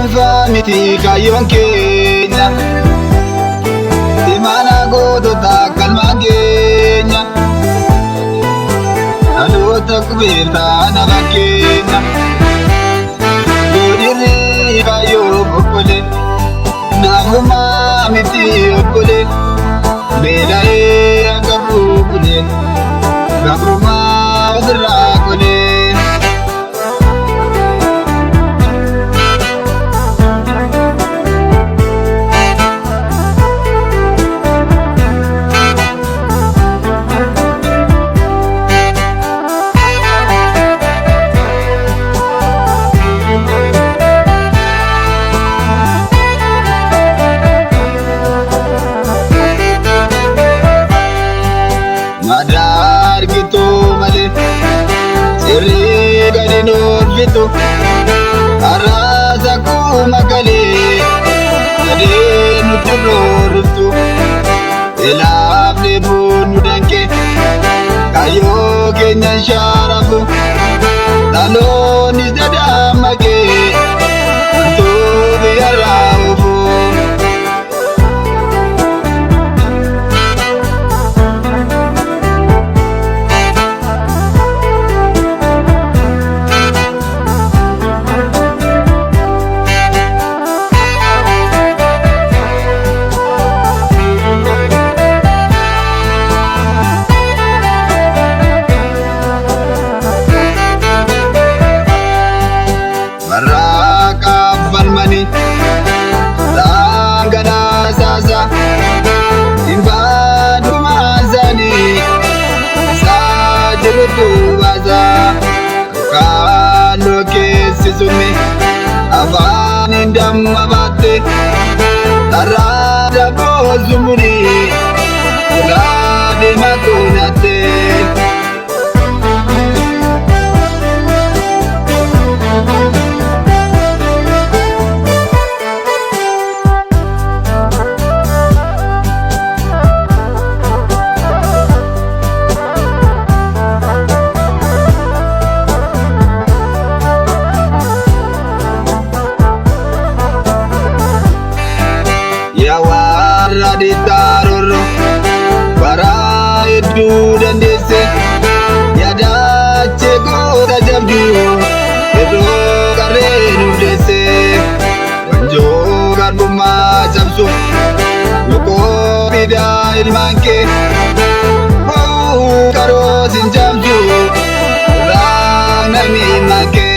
Sadorufa miti kayon kenya Imana godo takal magenya Alo takbirta na bakenya Godiri kayo bukule Naguma miti ukule Belae agabukule Gabruma udrakule Madar gitu male Siri gani nur gitu Arasaku makale Ade nuturur tu Elab lebun mudanke Kayo kenya syarafu Talon izdada make Tu biarafu Tanggana sasa Imbadu mazani Sajirutu baza Kalo kesi sumi Afani ndam abate Tarada bozumuri Ulade makunate Yawara di tarur Para itu dan dese Yada ceko tajam ju Edo karenu dese Wanjo karbu macam su Yuko bida ilmanke Wau karo sinjam ju Kurang nami make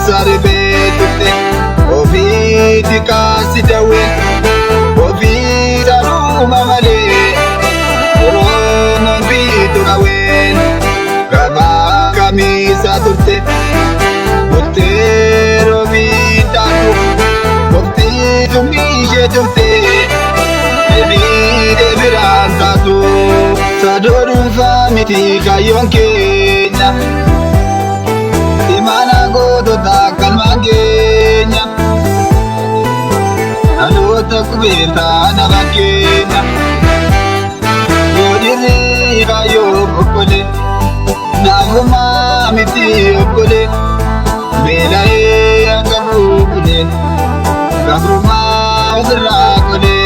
Sarbetute Ovi dikasi dawe Ovi daru mamale Orono bitu kawen Gaba kami saturte Botero bitaku Bokti tumishe turte Ebi debiran tatu Sadorufa miti kayon kenya Imana godo takal magenya Alo takbirta na bakenya Godiri kayo bukule Naguma miti ukule Belae agabukule Gabruma udrakule